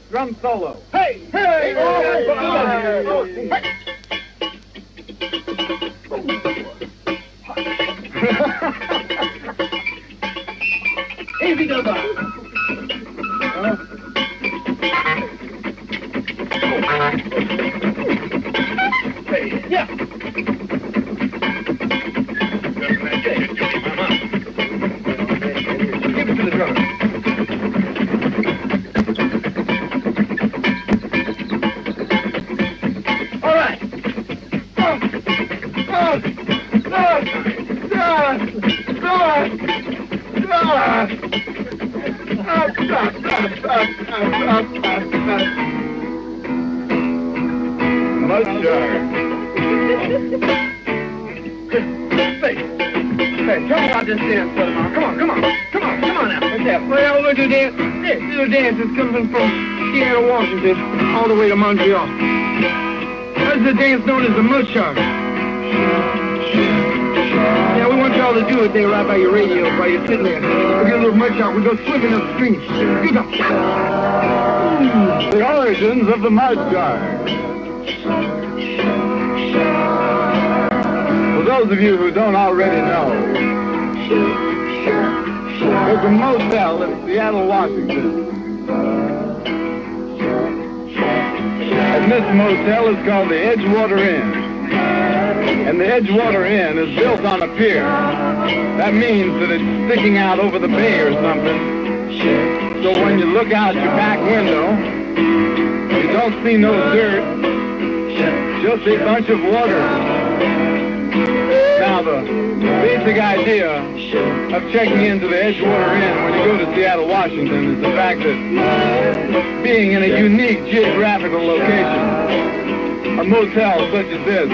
Drum solo. Hey! Hey! Easy go by. Hey, yeah. Give it to the drummer. Hey, tell me about this dance, brother. Come on now. What's that? Well, we're going to do dance. This little dance is coming from Seattle, Washington, all the way to Montreal. That's the dance known as the mud shark. Yeah, we want y'all to do it there right by your radio, while you're sitting there. We'll get a little mud shark. We'll go swimming upstream. Good go. The origins of the mud shark. For those of you who don't already know, there's a motel in Seattle, Washington. And this motel is called the Edgewater Inn. And the Edgewater Inn is built on a pier. That means that it's sticking out over the bay or something. So when you look out your back window, you don't see no dirt, just a bunch of water. Now the basic idea of checking into the Edgewater Inn when you go to Seattle, Washington is the fact that being in a unique geographical location, a motel such as this,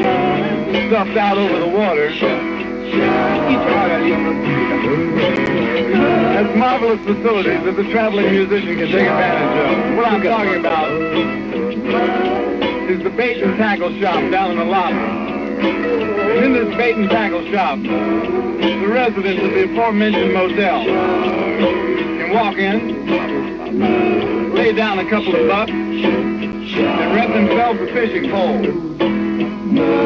stuffed out over the water, has marvelous facilities that the traveling musician can take advantage of. What I'm talking about is the bait and tackle shop down in the lobby. And in this bait and tackle shop, the residents of the aforementioned motel can walk in, lay down a couple of bucks, and themselves a fishing pole,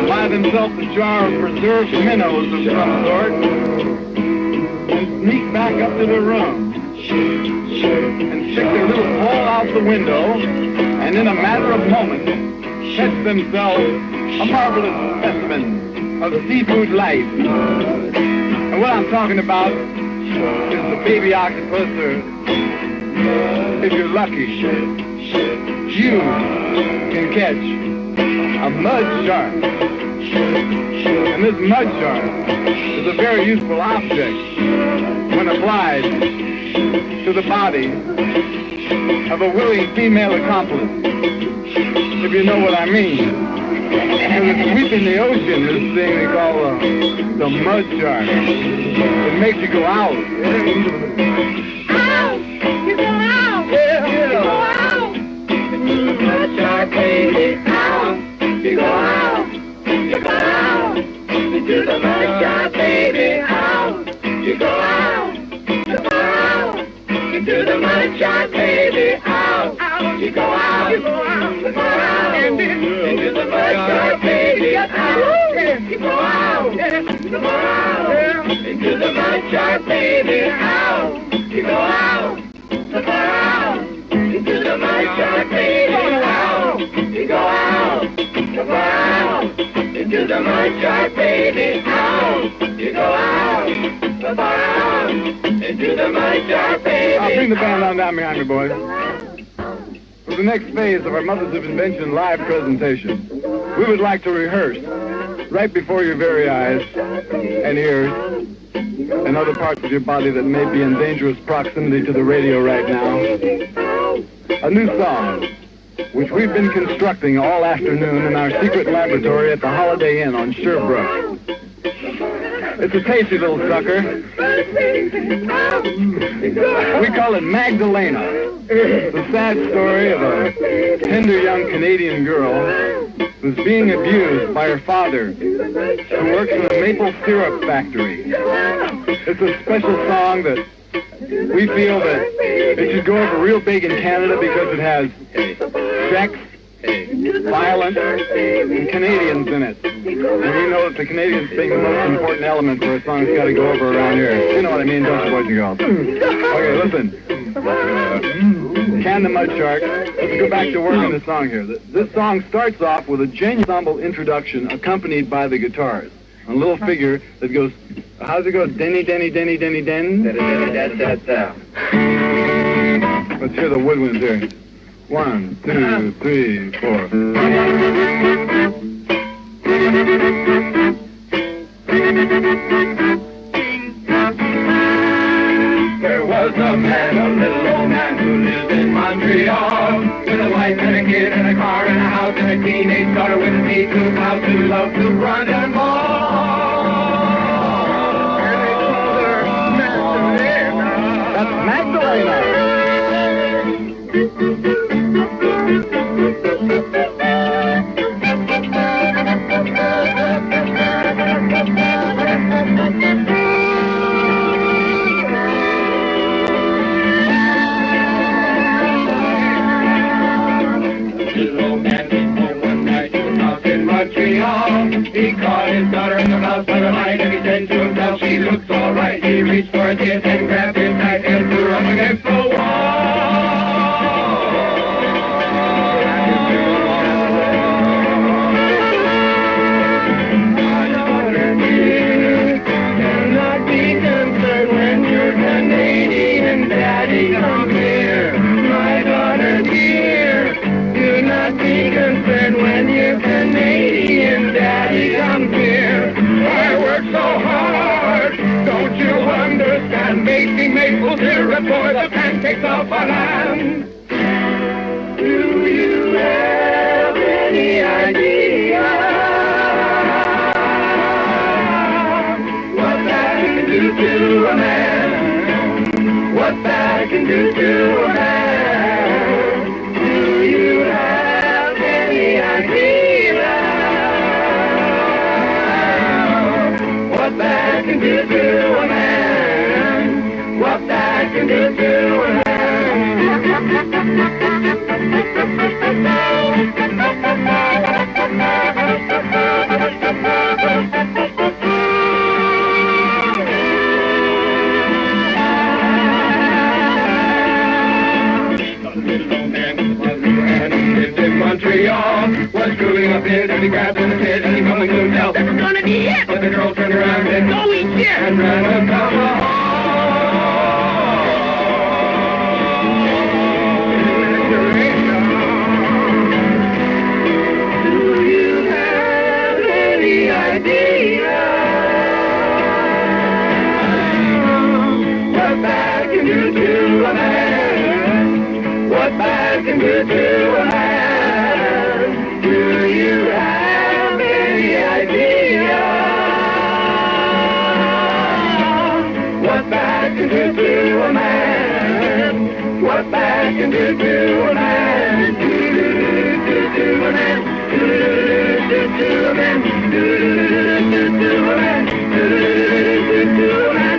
buy themselves a jar of preserved minnows of some sort, and sneak back up to their room, and stick their little pole out the window, and in a matter of moments, catch themselves a marvelous specimen of seafood life. And what I'm talking about is the baby octopus, or if you're lucky, you can catch a mud shark. And this mud shark is a very useful object when applied to the body of a willing female accomplice, if you know what I mean. And it's sweeping the ocean, this thing they call the mud shark. It makes you go out. Out! You go out! Yeah, you go out! The mud shark, baby, out! You go out! You go out! Into the mud shark, baby, out! You go out! You go out! Into the mud shark, baby, out! Out! You go out! You go out! You go out! And into the mud shark, baby, out! You go out! You go out! Into the mud shark, baby, out! You go out! You go out! Into the mud shark, baby, out! You go out! You go out! Into the mud shark, baby, out! You go out! You go out! Into the mud shark, baby. I'll bring the band on down behind me, boys. For the next phase of our Mothers of Invention live presentation, we would like to rehearse right before your very eyes and ears and other parts of your body that may be in dangerous proximity to the radio right now, a new song which we've been constructing all afternoon in our secret laboratory at the Holiday Inn on Sherbrooke. It's a tasty little sucker. We call it Magdalena. It's a sad story of a tender young Canadian girl who's being abused by her father, who works in a maple syrup factory. It's a special song that we feel that it should go over real big in Canada because it has sex, violence, and Canadians in it. And we know that the Canadians being the most important element for a song that's got to go over around here. You know what I mean, don't you, boys and girls? Okay, listen. Can the Mud Shark. Let's go back to work on this song here. This song starts off with a genuine ensemble introduction accompanied by the guitars. A little figure that goes, how's it go? Denny, denny, denny, denny, den? Let's hear the woodwinds here. 1, 2, 3, 4. There was a man, a little old man who lived in Montreal, with a wife and a kid and a car and a house and a teenage daughter with a neat little house who loved to run and ball. And they called her Magdalena. That's Magdalena. Montreal. He caught his daughter in the mouth by the line and he said to himself, she looks all right. He reached for his kiss and grabbed his knife and threw her up against the wall. My daughter dear, do not be concerned when you're Canadian, Daddy, come here. My daughter dear, do not be concerned when you're Canadian, Daddy, come here. I work so hard, don't you understand? Making maple syrup for the pancakes of our land. Do you have any idea what that can do to a man? What that can do to a man? Do you have any idea what that can do to a man? What that can do to a man? was cooling a bit, and he grabbed in the pit, and he probably couldn't tell that was gonna be it. But the girl turned around and go eat shit and ran a tomahawk. Do you have any idea what bad can do to a man? What bad can do to a man? Do you have any idea what bad can do to a man? What bad can do to a man? Do a man? Do a man? Do a man? Do a man?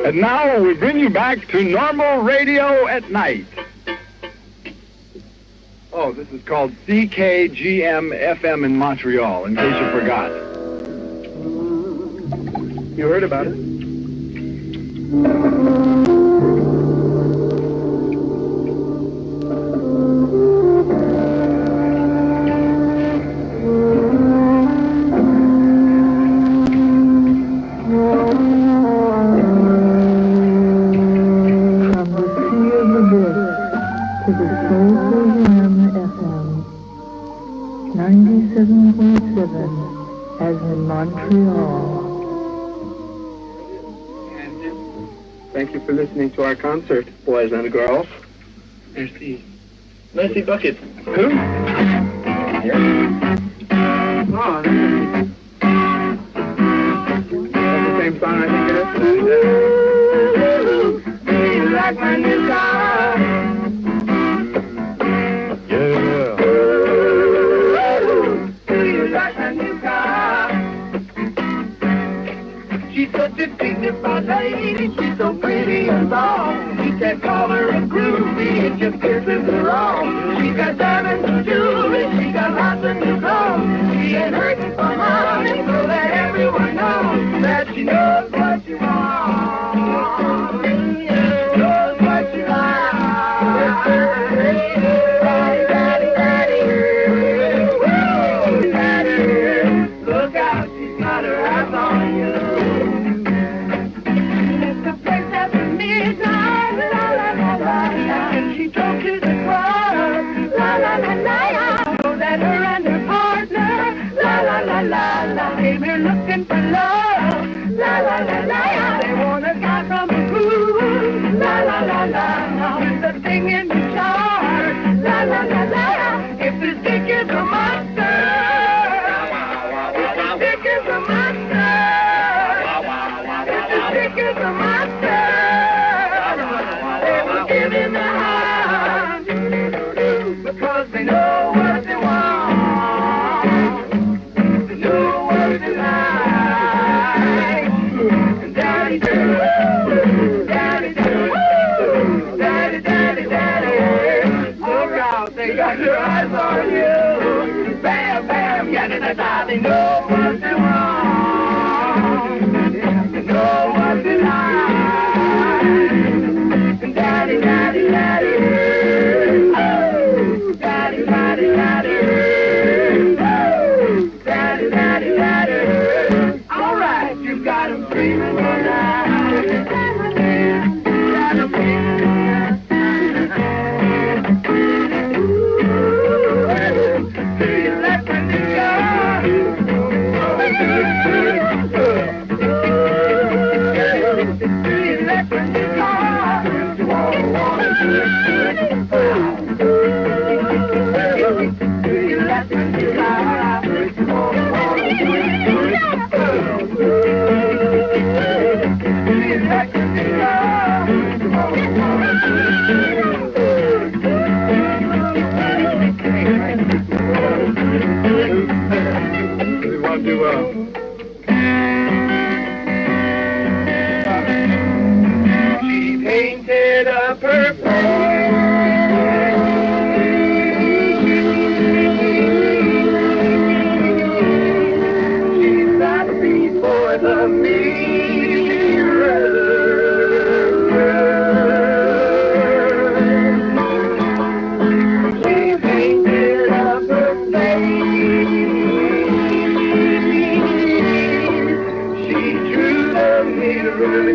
And now we bring you back to normal radio at night. Oh, this is called CKGM FM in Montreal, in case you forgot. You heard about it? As in Montreal. Thank you for listening to our concert, boys and girls. Merci. Merci Bucket. Who? Here. Oh, that's the same song I think it is. Do you like my new car? Yeah. Do you like my new car? She's such a dignified lady, she's so pretty and long. You can't call her a groovy, it just pisses her off. She got diamonds and jewelry, she got lots of new clothes. She ain't hurting for money, so that everyone knows that she knows what she wants. Knows what she likes. Look out, she's got her eyes on you. It's the place after midnight, la la la la la. And she drove to the club, la la la la. So that her and her partner, la la la la la, came here looking for love, la la la la. They want a guy from a group. a singing guitar. La la la la. If this dick is a monster, if this dick is a monster, if this dick is a monster, they will give him a hand because they know what they want. They know what they like. And daddy do, daddy do, daddy, daddy, daddy. Look out, they got your eyes on you. Bam, bam, yada-da-da. They know what they want. They know what they like. And daddy, daddy, daddy. Oh, daddy, daddy, daddy. Oh, daddy, daddy, daddy. All right, you got 'em screaming tonight. Got 'em screaming tonight. Do you like when you go? Do you like when you go? Do you like when you go? You won't do well. She painted up her She sat before the mirror. She painted up her face. She drew the mirror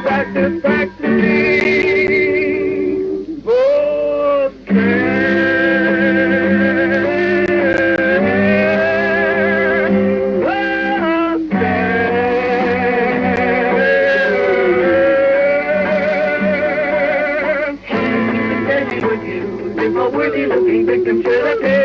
Practice, practicing both If a worthy looking victim should appear.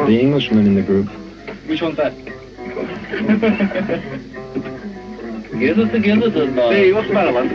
The Englishman in the group. Which one's that? Get us together, then. Hey, what's the matter, man?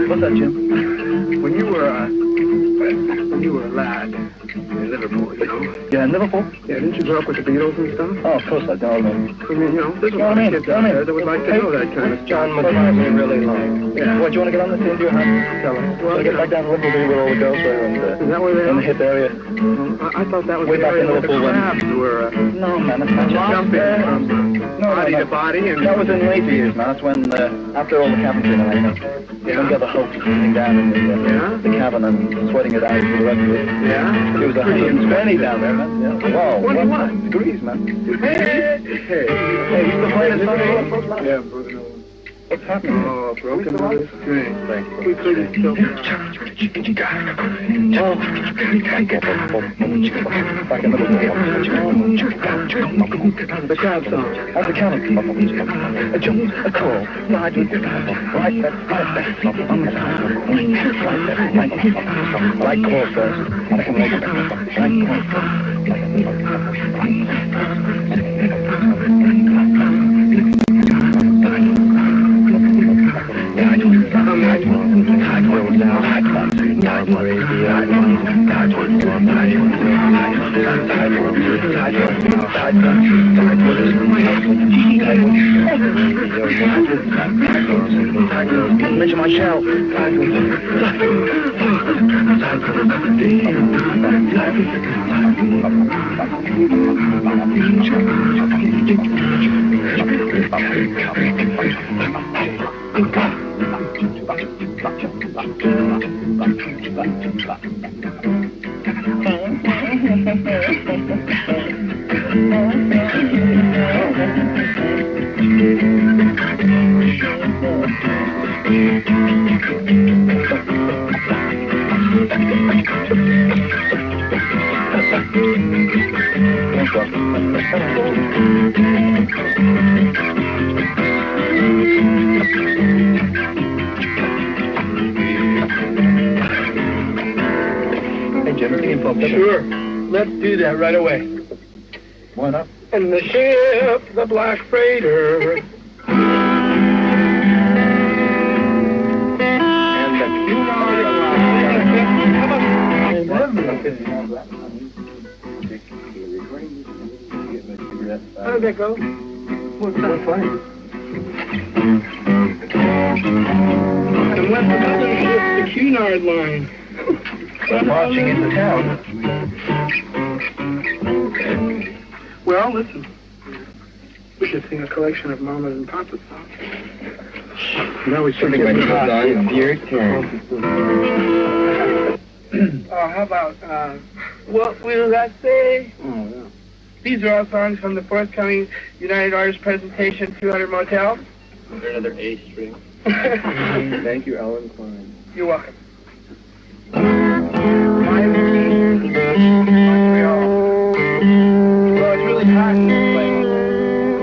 What's that, Jim? When you were a lad in Liverpool, you know? Yeah, in Liverpool? Yeah, didn't you grow up with the Beatles and stuff? Oh, of course I don't. I mean, you know, there's a lot of kids out there that would like to know that kind of John McCartney really like. Yeah. What, do you want to get on the scene, do you have to tell us? Well, So get back down to Liverpool where all the girls were and, Is that where they in are? the hip area. I thought that was Way the back area in where the Liverpool when- crabs were No, man, that's not jumping from body no. to body. And That was in later years, man. That's when, after all the cabin training, you know, when the other hulk was sitting down in the cabin and sweating it out for the rest of it. Yeah? It was 120 down there, man. Yeah. Wow. 21 degrees, man. Hey! Hey, you still playing this song? Yeah, broken nose. What's happening? Oh, broken nose. Great. We couldn't still. Back in The crab song. How's the cabin? A jump, a call, ride with your like call first. I can make it. Mention my shell. Sure. Let's do that right away. Why not? And the ship, the black freighter. And the Cunard How did that go? What's that? Fine. And what's the Cunard line? We're marching into town. Well, listen. We should sing a collection of Mamas and Papa's songs. Now we should When you're done, it's your turn. How about, what will I say? Oh, yeah. These are all songs from the forthcoming United Artists presentation, 200 Motel. Is there another A string? Thank you, Alan Klein. You're welcome. Montreal. Well, it's really hot in this place.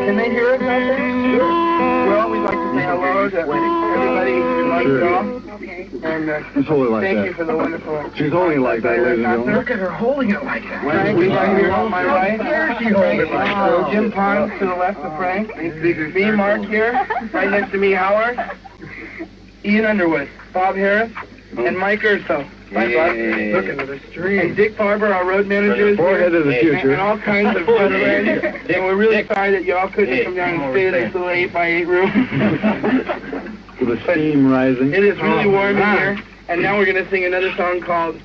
Can they hear us out there? Sure. Well, we'd like to say hello to everybody in Montreal. Okay. And Just hold it like thank that. you for the wonderful... She's holding it like that, ladies and gentlemen. Look at her holding it like that. Frank, we right here on my right. She holding it like that. Jim Pons to the left of Frank. Me, Mark here. Right next to me, Howard. Ian Underwood. Bob Harris. And Mike Urso. Bye, Bob. Look at the stream. And Dick Farber, our road manager, is Forehead here. of the future. And all kinds of fun around here. And we're really sorry that y'all couldn't come down and stay in this little 8x8 room. With the steam rising. It is really warm in here. And now we're going to sing another song called...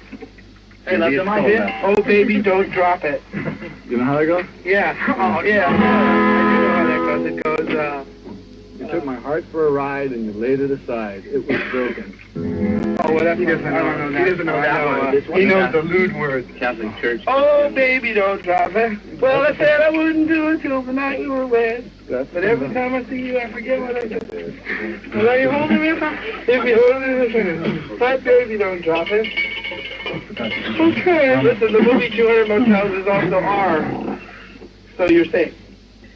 Hey, left of my bit. Oh, baby, don't drop it. You know how that goes? Yeah. Oh, yeah. I do know how that goes. It goes, You took my heart for a ride and you laid it aside. It was broken. Oh, well, he doesn't know that. He doesn't know that one. He knows the lewd words. Catholic Church. Oh, baby, don't drop it. Well, I said I wouldn't do it till the night you were wed. But every time I see you, I forget what I said. Well, are you holding me? If you hold it, my baby, don't drop it. Okay. Listen, the movie 200 Motels is also R. So you're safe.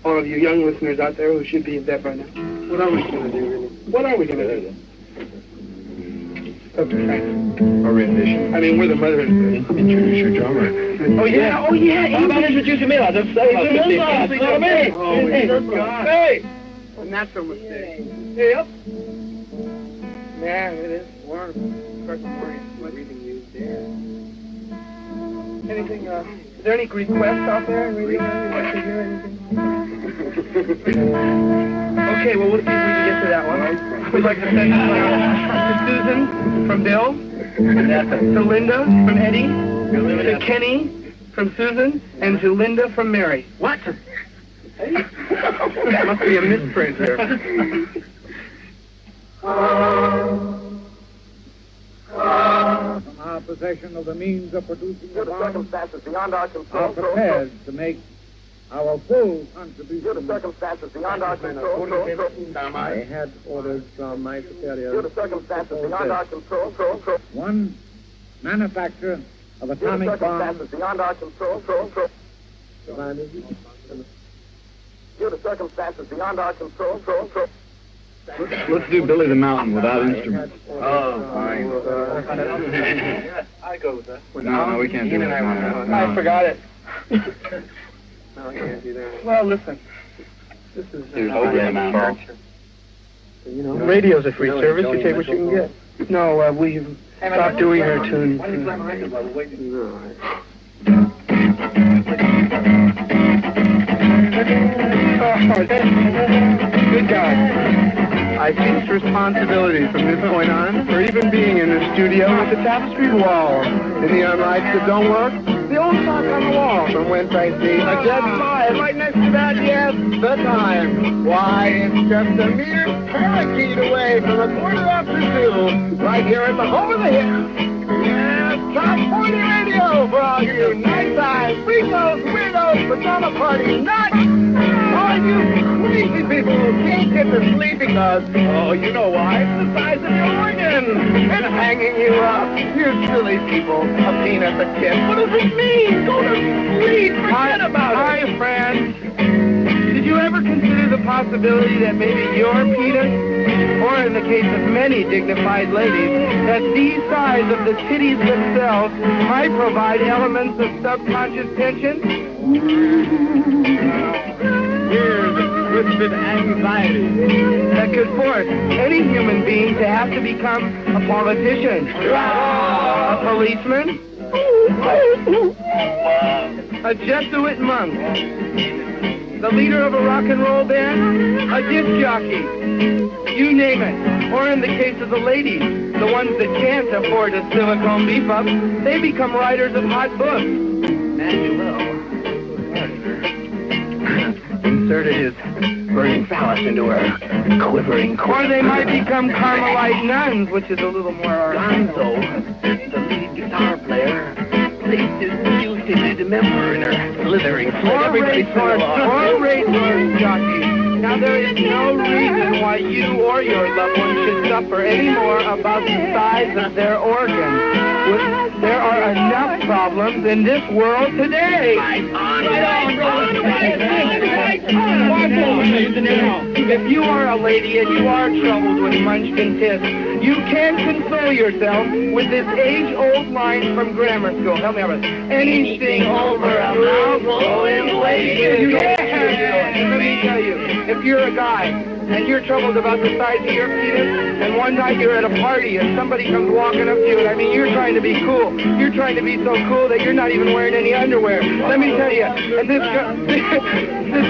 All of you young listeners out there who should be in bed by now. What are we going to do, really? What are we going to do? A rendition. I mean, we're the Mothers of Invention. Introduce your drummer. Oh, yeah. Oh, yeah. How about introducing me? That's me. Oh, hey. Not so mistake. Hey, up. Man, it is wonderful. Reading you there. Anything, is there any requests out there in reading? Want to hear anything? Okay, well, we'll see if we can get to that one. We'd like to send to Susan from Bill, to Linda from Eddie, to Kenny from Susan, and to Linda from Mary. What? That must be a misprint here. Our possession of the means of producing the circumstances beyond our are control. prepared to make our full contribution. Circumstances beyond our control. I had orders from my superior. Due to circumstances beyond our control. One, manufacture of atomic bombs. Beyond our control. Due to circumstances beyond our control. Let's do Billy the Mountain without instruments. Oh, fine. I go with that. No, we can't do that. I forgot it. No, I can't do that. Well, listen. This is radio's a free service. You take what you can get. No, we've stopped doing our tunes. Good guy. I cease responsibility from this point on for even being in the studio with the tapestried wall, the neon lights that don't work, the old clock on the wall from whence I see a dead fly, and right next to that, yes, the time. Why, it's just a mere parakeet away from a quarter after 2, right here at the home of the hits. Yes, Top 40 Radio for all you nighttime freakos, weirdos, pajama party nuts. All you crazy people who can't get to sleep because, oh, you know why? It's the size of your organ. It's hanging you up. You silly people. A peanut, a kiss. What does it mean? Go to sleep. Forget about it. Hi, friends. Did you ever consider the possibility that maybe your penis, or in the case of many dignified ladies, that these sides of the titties themselves might provide elements of subconscious tension? Here's twisted anxiety That could force any human being to have to become a politician, a policeman, a Jesuit monk, the leader of a rock and roll band, a disc jockey, you name it. Or in the case of the ladies, the ones that can't afford a silicone beef-up, they become writers of hot books. Inserted his burning phallus into her quivering corpse. Or they might become Carmelite nuns, which is a little more... Bonzo, the lead guitar player, placed his mutilated member in her slithering foot. Or racehorse jockey. Now, there is no reason why you or your loved one should suffer any more about the size of their organs. There are enough problems in this world today. If you are a lady and you are troubled with munchkin tits, you can console yourself with this age-old line from grammar school. Help me out with it. Anything over a mouthful inflation. Let me tell you, if you're a guy and you're troubled about the size of your penis, and one night you're at a party and somebody comes walking up to you, and I mean, you're trying to be cool. You're trying to be so cool that you're not even wearing any underwear. Let me tell you, and this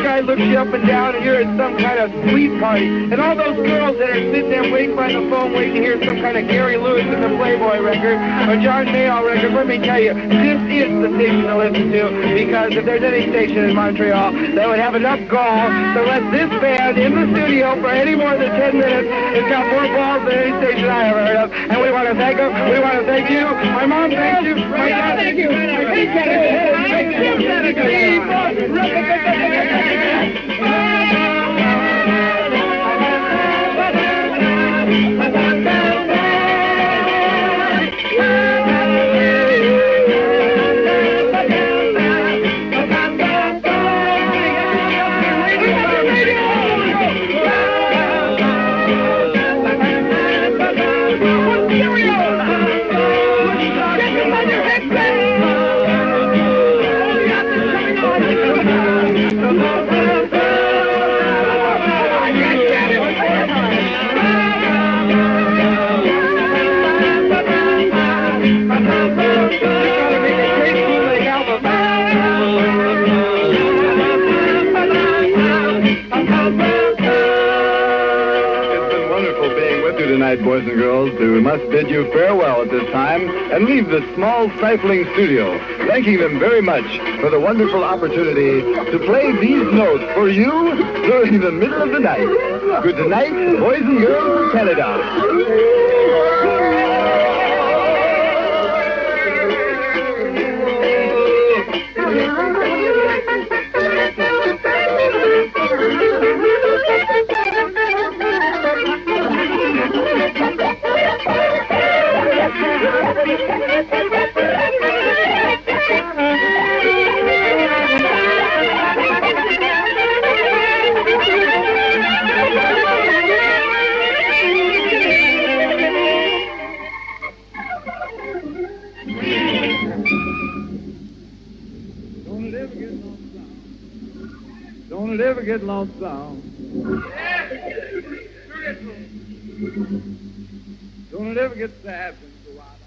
guy looks you up and down, and you're at some kind of sweet party, and all those girls that are sitting there waiting by the phone, waiting to hear some kind of Gary Lewis in the Playboy record, or John Mayall record, let me tell you, this is the station to listen to, because if there's any station in Montreal that would have enough gall to let this band band in the studio for any more than 10 minutes. It's got more balls than any station I ever heard of. And we want to thank them. We want to thank you. My mom thanks you. My dad thank you. Tonight, boys and girls, we must bid you farewell at this time and leave this small, stifling studio, thanking them very much for the wonderful opportunity to play these notes for you during the middle of the night. Good night, boys and girls of Canada. Don't it ever get lonesome. Don't it ever get sad when you go out.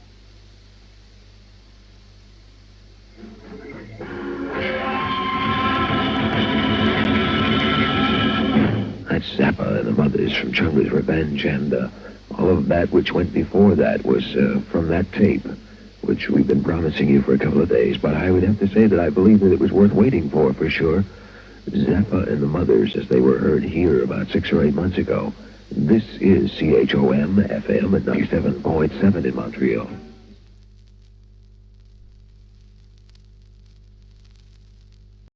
That's Zappa and the Mothers from Chumley's Revenge, and all of that which went before that was from that tape, which we've been promising you for a couple of days. But I would have to say that I believe that it was worth waiting for sure. Zappa and the Mothers, as they were heard here about 6 or 8 months ago. This is CKGM FM at 97.7 in Montreal.